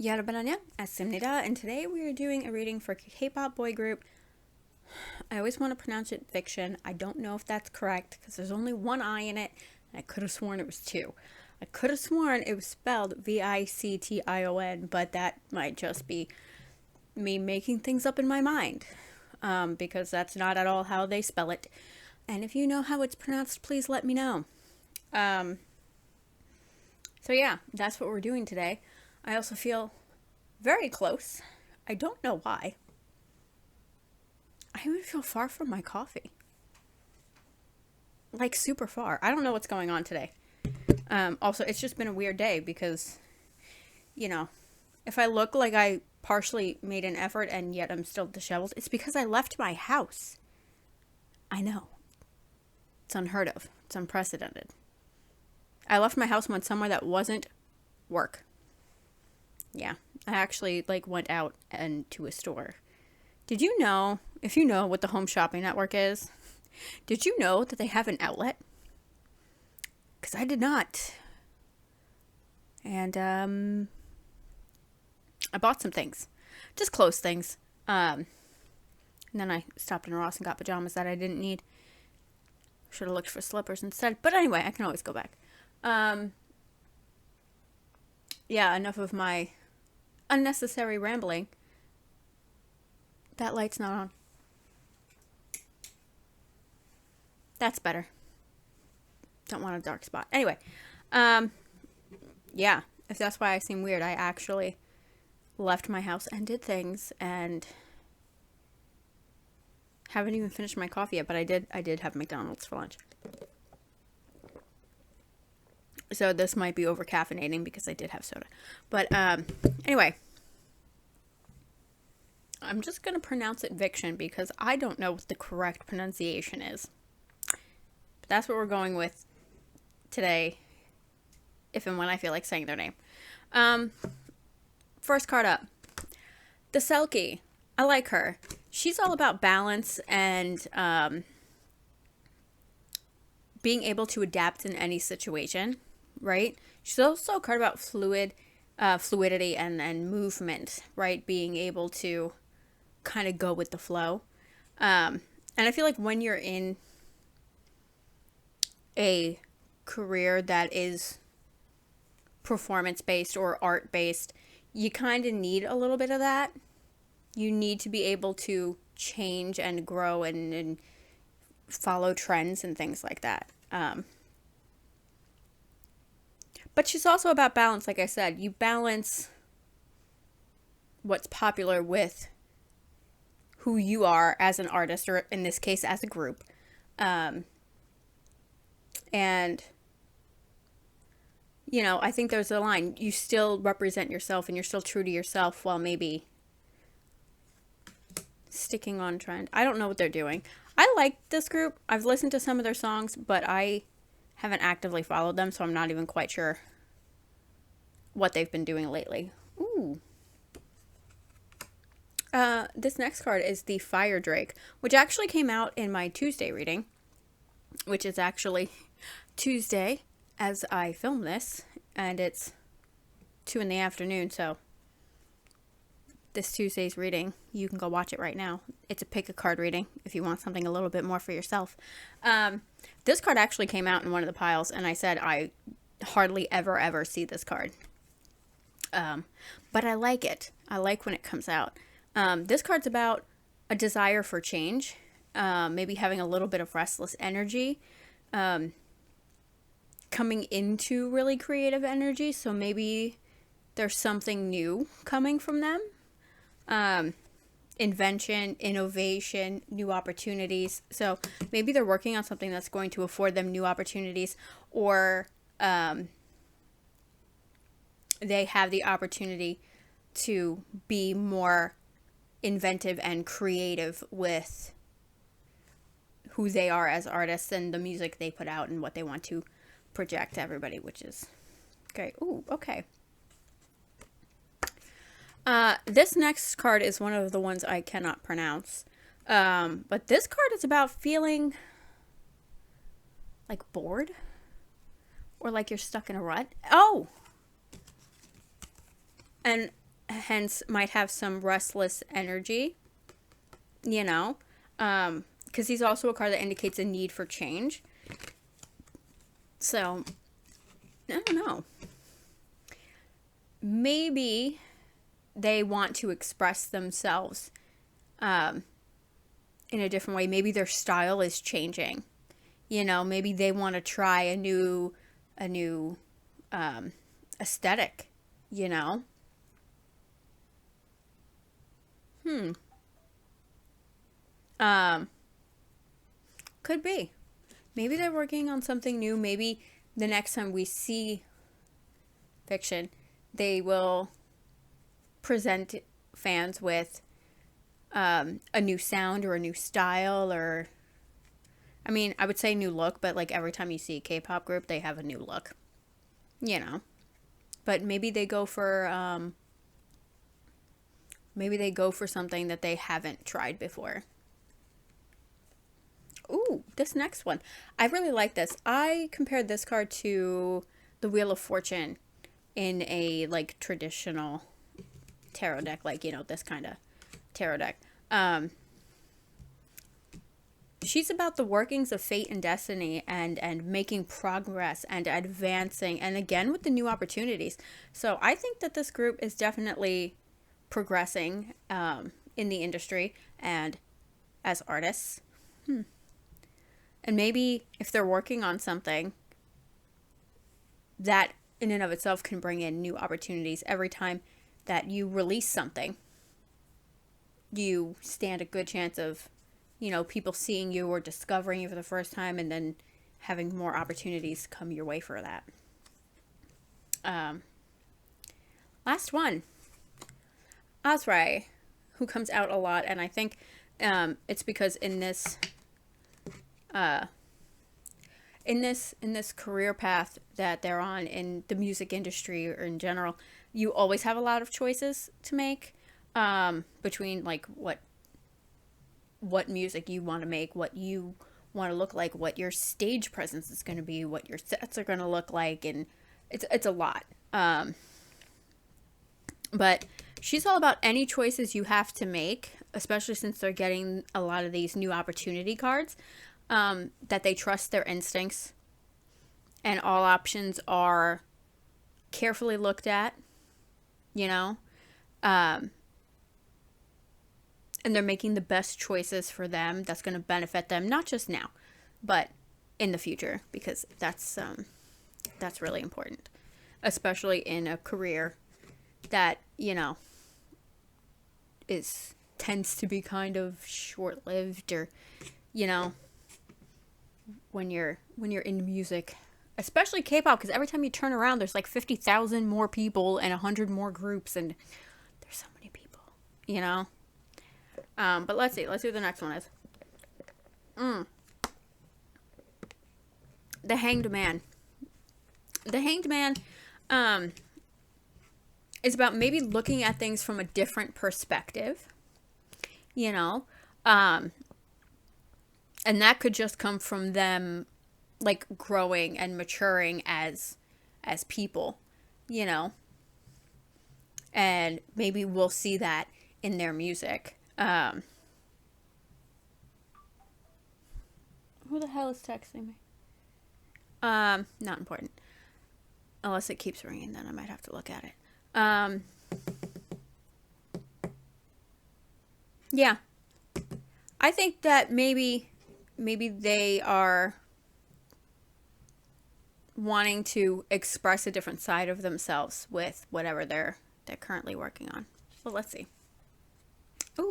Yarabananya, Asimnida, and today we are doing a reading for K-pop boy group. I always want to pronounce it Victon. I don't know if that's correct because there's only one I in it, and I could have sworn it was two. I could have sworn it was spelled Viction, but that might just be me making things up in my mind, because that's not at all how they spell it. And if you know how it's pronounced, please let me know. So yeah, that's what we're doing today. I also feel very close. I don't know why. I even feel far from my coffee. Like super far. I don't know what's going on today. Also, it's just been a weird day because, if I look like I partially made an effort and yet I'm still disheveled, it's because I left my house. I know. It's unheard of. It's unprecedented. I left my house and went somewhere that wasn't work. Yeah, I actually went out and to a store. Did you know, if you know what the Home Shopping Network is, did you know that they have an outlet? Because I did not. And I bought some things. Just clothes things. And then I stopped in Ross and got pajamas that I didn't need. Should have looked for slippers instead. But anyway, I can always go back. Yeah, enough of my unnecessary rambling. That light's not on. That's better. Don't want a dark spot. Anyway, yeah, if that's why I seem weird, I actually left my house and did things and haven't even finished my coffee yet, but I did have McDonald's for lunch. So this might be over caffeinating because I did have soda. But anyway, I'm just going to pronounce it Victon because I don't know what the correct pronunciation is. But that's what we're going with today, if and when I feel like saying their name. First card up. The Selkie. I like her. She's all about balance and being able to adapt in any situation, right? She's also a card about fluidity and movement, right? Being able to kind of go with the flow. And I feel like when you're in a career that is performance-based or art-based, you kind of need a little bit of that. You need to be able to change and grow and follow trends and things like that. But she's also about balance, like I said. You balance what's popular with who you are as an artist, or in this case, as a group. And, I think there's a line. You still represent yourself and you're still true to yourself while maybe sticking on trend. I don't know what they're doing. I like this group. I've listened to some of their songs, but I haven't actively followed them, so I'm not even quite sure what they've been doing lately. Ooh. This next card is the Fire Drake, which actually came out in my Tuesday reading, which is actually Tuesday as I film this, and it's 2 in the afternoon, so this Tuesday's reading, you can go watch it right now. It's a pick a card reading if you want something a little bit more for yourself. This card actually came out in one of the piles, and I said I hardly ever see this card. But I like it. I like when it comes out. This card's about a desire for change, maybe having a little bit of restless energy, coming into really creative energy, so maybe there's something new coming from them. Invention, innovation, new opportunities. So maybe they're working on something that's going to afford them new opportunities, or they have the opportunity to be more inventive and creative with who they are as artists and the music they put out and what they want to project to everybody, which is great. Ooh, okay. This next card is one of the ones I cannot pronounce. But this card is about feeling like bored or like you're stuck in a rut. Oh! And hence might have some restless energy, you know, because he's also a card that indicates a need for change. So, I don't know. Maybe they want to express themselves in a different way. Maybe their style is changing. You know, maybe they want to try a new aesthetic, you know? Could be. Maybe they're working on something new. Maybe the next time we see Victon, they will present fans with a new sound or a new style, or I mean, I would say new look, but like every time you see a K-pop group, they have a new look, you know. But maybe they go for something that they haven't tried before. Ooh, this next one. I really like this. I compared this card to the Wheel of Fortune in a like traditional tarot deck, like, you know, this kind of tarot deck. She's about the workings of fate and destiny and making progress and advancing, and again with the new opportunities. So I think that this group is definitely progressing in the industry and as artists. And maybe if they're working on something, that in and of itself can bring in new opportunities. Every time that you release something, you stand a good chance of, you know, people seeing you or discovering you for the first time, and then having more opportunities come your way for that. Last one. Osrai, who comes out a lot, and I think it's because in this career path that they're on in the music industry or in general, you always have a lot of choices to make between like what music you want to make, what you want to look like, what your stage presence is going to be, what your sets are going to look like, and it's a lot. But she's all about any choices you have to make, especially since they're getting a lot of these new opportunity cards, that they trust their instincts, and all options are carefully looked at, you know, and they're making the best choices for them that's going to benefit them, not just now, but in the future, because that's really important, especially in a career that, you know, tends to be kind of short-lived, or, you know, when you're in music, especially K-pop, because every time you turn around, there's like 50,000 more people and 100 more groups, and there's so many people, you know. But let's see what the next one is. The Hanged Man. The Hanged Man is about maybe looking at things from a different perspective, you know, and that could just come from them like growing and maturing as people, you know, and maybe we'll see that in their music. Who the hell is texting me? Not important. Unless it keeps ringing, then I might have to look at it. Yeah. I think that maybe they are wanting to express a different side of themselves with whatever they're currently working on. So let's see. Ooh.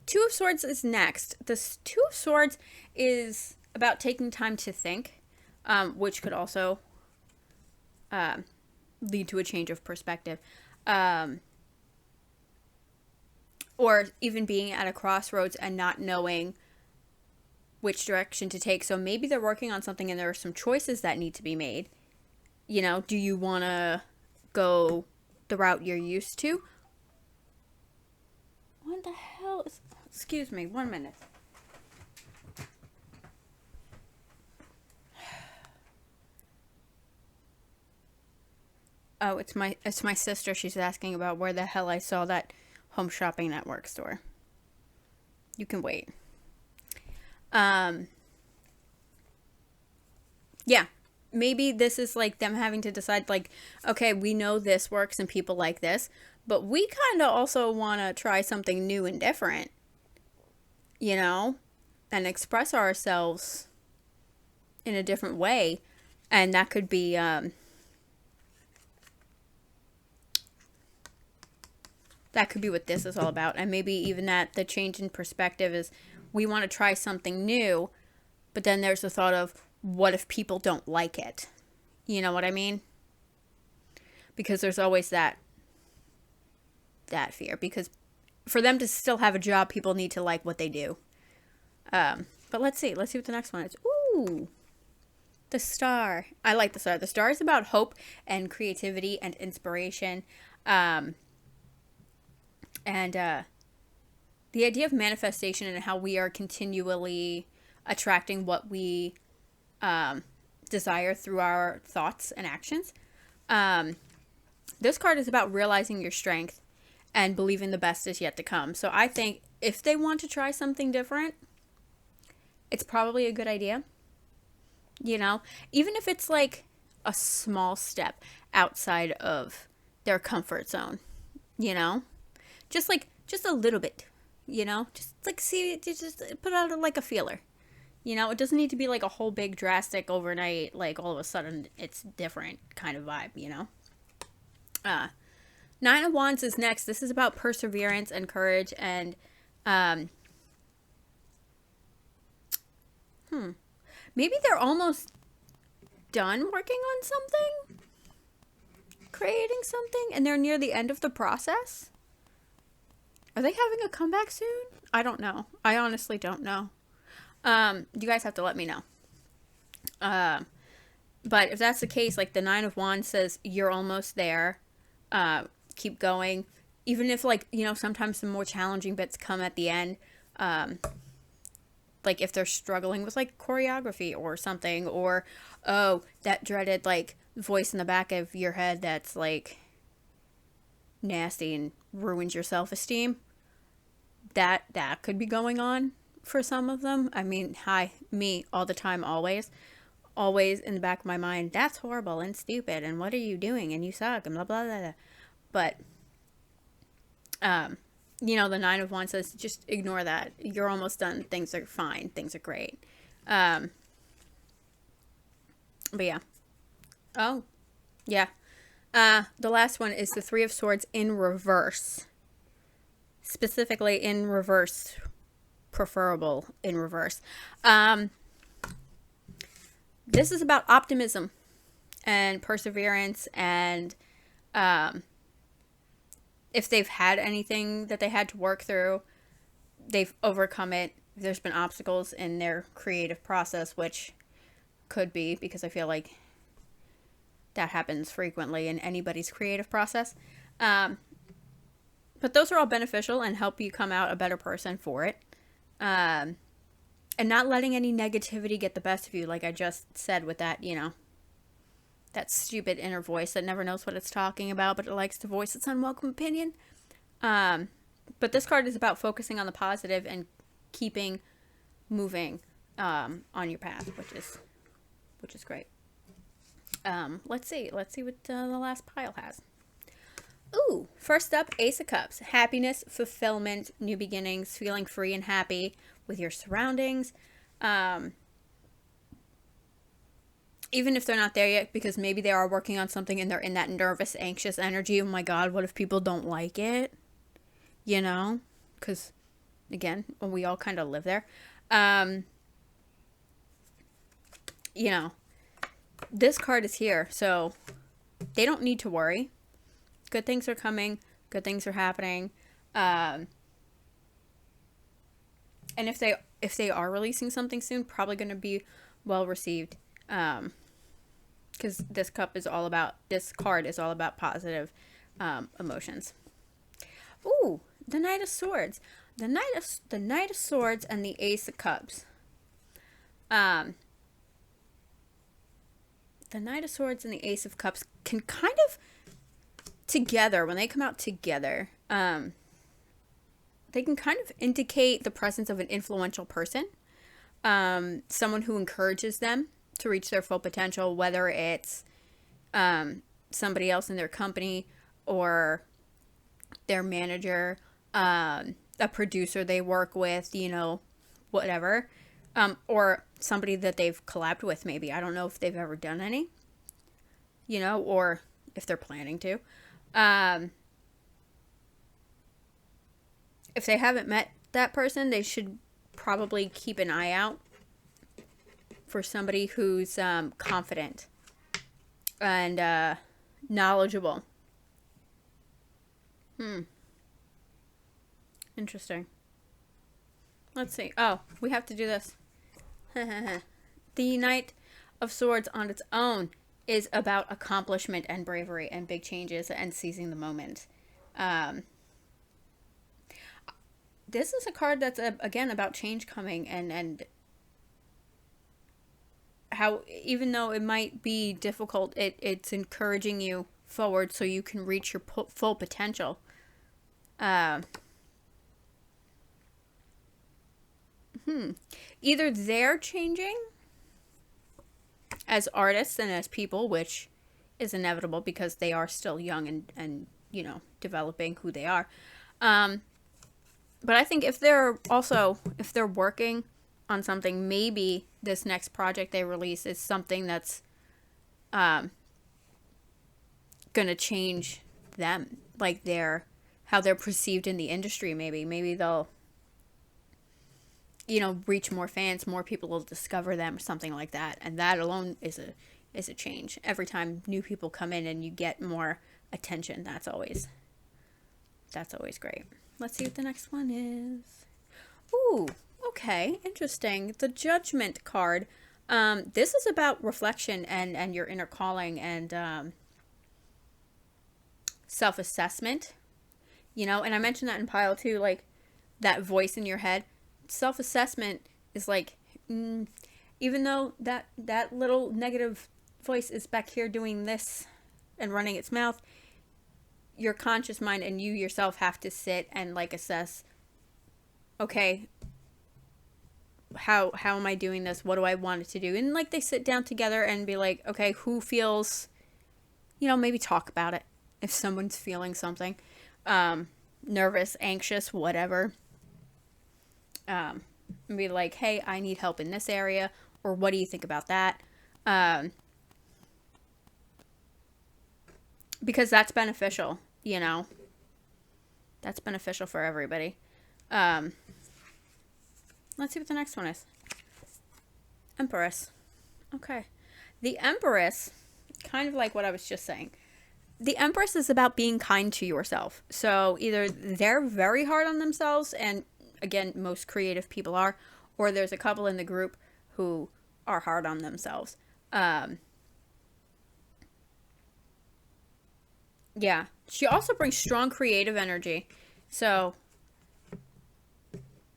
Two of Swords is next. This Two of Swords is about taking time to think, which could also lead to a change of perspective. Or even being at a crossroads and not knowing which direction to take. So maybe they're working on something and there are some choices that need to be made. You know, do you want to go the route you're used to? What the hell is... Excuse me, 1 minute. Oh, it's my sister. She's asking about where the hell I saw that Home Shopping Network store. You can wait. Yeah. Maybe this is like them having to decide, like, okay, we know this works and people like this, but we kind of also want to try something new and different, you know, and express ourselves in a different way. And that could be, that could be what this is all about. And maybe even that the change in perspective is we want to try something new, but then there's the thought of, what if people don't like it? You know what I mean? Because there's always that fear. Because for them to still have a job, people need to like what they do. But let's see what the next one is. Ooh, the star. I like the star. The star is about hope and creativity and inspiration. And the idea of manifestation and how we are continually attracting what we desire through our thoughts and actions. This card is about realizing your strength and believing the best is yet to come. So I think if they want to try something different, it's probably a good idea. You know, even if it's like a small step outside of their comfort zone, you know, just a little bit, you know, just like just put out like a feeler. You know, it doesn't need to be like a whole big drastic overnight, like all of a sudden it's different kind of vibe, you know? Nine of Wands is next. This is about perseverance and courage and, maybe they're almost done working on something? Creating something? And they're near the end of the process? Are they having a comeback soon? I don't know. I honestly don't know. You guys have to let me know. But if that's the case, like the Nine of Wands says, you're almost there. Keep going. Even if, like, you know, sometimes the more challenging bits come at the end. Like if they're struggling with like choreography or something, or, oh, that dreaded like voice in the back of your head that's like nasty and ruins your self-esteem. That could be going on for some of them. I mean, me all the time, always in the back of my mind, that's horrible and stupid and what are you doing and you suck and blah blah blah, blah. But you know, the Nine of Wands says just ignore that. You're almost done. Things are fine. Things are great. But yeah. Oh, yeah. The last one is the Three of Swords in reverse. Specifically in reverse. Preferable in reverse. This is about optimism and perseverance and if they've had anything that they had to work through, they've overcome it. There's been obstacles in their creative process, which could be because I feel like that happens frequently in anybody's creative process. But those are all beneficial and help you come out a better person for it. And not letting any negativity get the best of you, like I just said with that, you know, that stupid inner voice that never knows what it's talking about, but it likes to voice its unwelcome opinion. But this card is about focusing on the positive and keeping moving on your path, which is great. Let's see what the last pile has. Ooh, first up, Ace of Cups. Happiness, fulfillment, new beginnings, feeling free and happy with your surroundings. Even if they're not there yet, because maybe they are working on something and they're in that nervous, anxious energy. Oh my God, what if people don't like it? You know? Because, again, we all kind of live there. You know, this card is here, so they don't need to worry. Good things are coming. Good things are happening. And if they are releasing something soon, probably going to be well received. Because this card is all about positive emotions. Ooh, the Knight of Swords. The Knight of Swords and the Ace of Cups. The Knight of Swords and the Ace of Cups can kind of together, when they come out together, they can kind of indicate the presence of an influential person, someone who encourages them to reach their full potential, whether it's somebody else in their company or their manager, a producer they work with, you know, whatever, or somebody that they've collabed with maybe. I don't know if they've ever done any, you know, or if they're planning to. If they haven't met that person, they should probably keep an eye out for somebody who's confident and knowledgeable. Interesting. Let's see. Oh, we have to do this. The Knight of Swords on its own is about accomplishment and bravery and big changes and seizing the moment. This is a card that's, again, about change coming and how, even though it might be difficult, it's encouraging you forward so you can reach your full potential. Either they're changing as artists and as people, which is inevitable because they are still young and you know, developing who they are. But I think if they're working on something, maybe this next project they release is something that's gonna change them, like how they're perceived in the industry. Maybe they'll, you know, reach more fans, more people will discover them, or something like that. And that alone is a change. Every time new people come in and you get more attention, that's always great. Let's see what the next one is. Ooh, okay, interesting. The Judgment card. This is about reflection and your inner calling and self-assessment. You know, and I mentioned that in pile 2, like that voice in your head. Self-assessment is like, even though that little negative voice is back here doing this and running its mouth, your conscious mind and you yourself have to sit and like assess, okay, how am I doing this? What do I want it to do? And like they sit down together and be like, okay, who feels, you know, maybe talk about it if someone's feeling something, nervous, anxious, whatever. And be like, hey, I need help in this area, or what do you think about that? Because that's beneficial, you know. That's beneficial for everybody. Let's see what the next one is. Emperorus. Okay. The Emperorus, kind of like what I was just saying. The Empress is about being kind to yourself. So either they're very hard on themselves, and again, most creative people are, or there's a couple in the group who are hard on themselves. Yeah. She also brings strong creative energy. So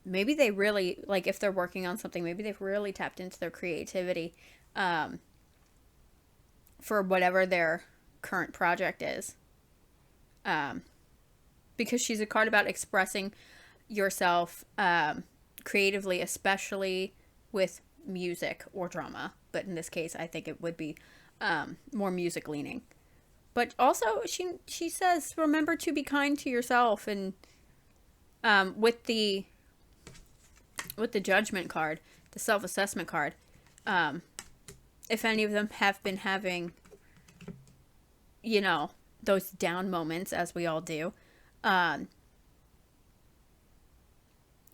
maybe they really, like if they're working on something, maybe they've really tapped into their creativity for whatever their current project is. Because she's a card about expressing yourself creatively, especially with music or drama. But in this case, I think it would be more music leaning. But also, she says, remember to be kind to yourself. And with the Judgment card, the self-assessment card, if any of them have been having, you know, those down moments, as we all do,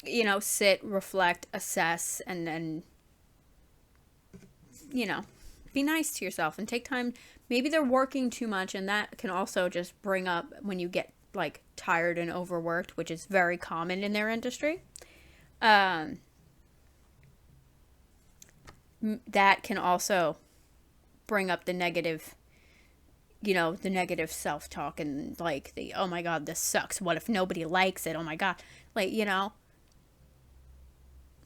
you know, sit, reflect, assess, and then, you know, be nice to yourself and take time. Maybe they're working too much, and that can also just bring up when you get, like, tired and overworked, which is very common in their industry. That can also bring up the negative, you know, the negative self-talk and, like, the, oh my god, this sucks. What if nobody likes it? Oh my god. Like, you know.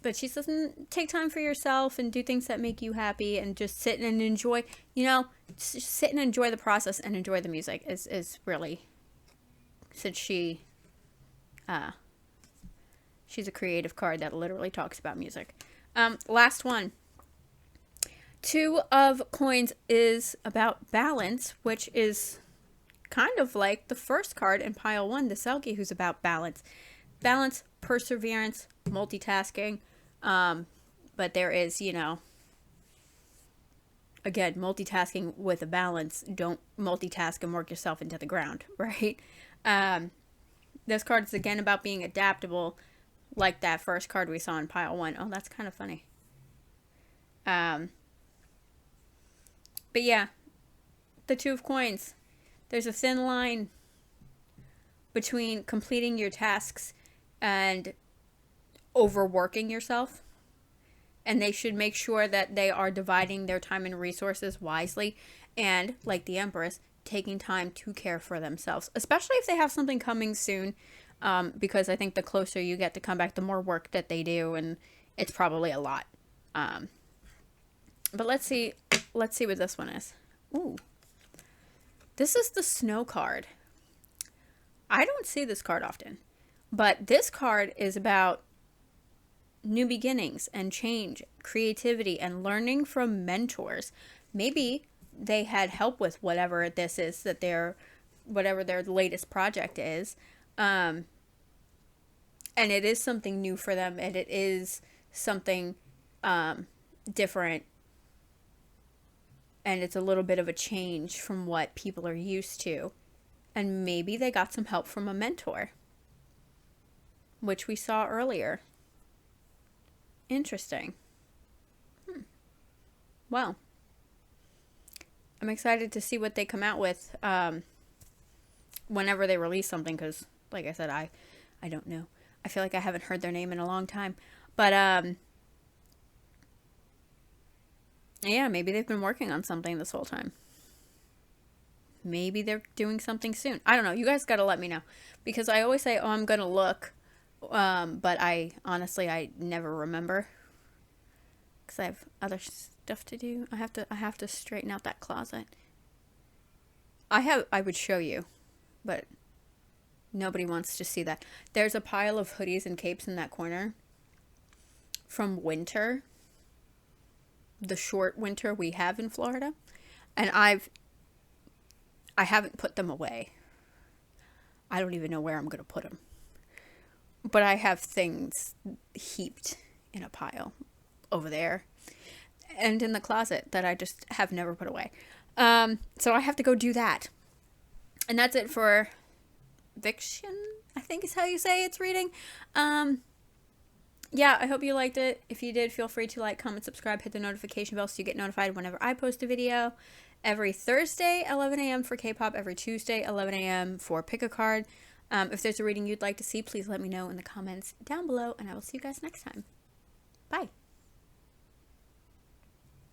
But she doesn't take time for yourself and do things that make you happy and just sit and enjoy, you know, just sit and enjoy the process and enjoy the music is really since she's a creative card that literally talks about music. Last one. Two of Coins is about balance, which is kind of like the first card in pile 1, the Selkie, who's about balance. Balance, perseverance, multitasking. But there is, you know, again, multitasking with a balance. Don't multitask and work yourself into the ground, right? This card is again about being adaptable, like that first card we saw in pile 1. Oh, that's kind of funny. But yeah, the Two of Coins. There's a thin line between completing your tasks and overworking yourself. And they should make sure that they are dividing their time and resources wisely. And, like the Empress, taking time to care for themselves. Especially if they have something coming soon. Because I think the closer you get to come back, the more work that they do. And it's probably a lot. But let's see what this one is. Ooh. This is the Snow card. I don't see this card often. But this card is about new beginnings and change, creativity, and learning from mentors. Maybe they had help with whatever this is that whatever their latest project is. And it is something new for them, and it is something different. And it's a little bit of a change from what people are used to. And maybe they got some help from a mentor, which we saw earlier. Interesting. Well, I'm excited to see what they come out with whenever they release something, because, like I said, I don't know. I feel like I haven't heard their name in a long time. But, yeah, maybe they've been working on something this whole time. Maybe they're doing something soon. I don't know. You guys got to let me know. Because I always say, oh, I'm going to look. But I never remember. Because I have other stuff to do. I have to straighten out that closet. I would show you. But nobody wants to see that. There's a pile of hoodies and capes in that corner. From winter. The short winter we have in Florida, and I haven't put them away. I don't even know where I'm going to put them, but I have things heaped in a pile over there and in the closet that I just have never put away. So I have to go do that, and that's it for Victon, I think is how you say it's reading. Yeah, I hope you liked it. If you did, feel free to like, comment, subscribe, hit the notification bell so you get notified whenever I post a video. Every Thursday, 11 a.m. for K-pop. Every Tuesday, 11 a.m. for Pick a Card. If there's a reading you'd like to see, please let me know in the comments down below, and I will see you guys next time. Bye.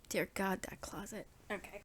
Dear God, that closet. Okay.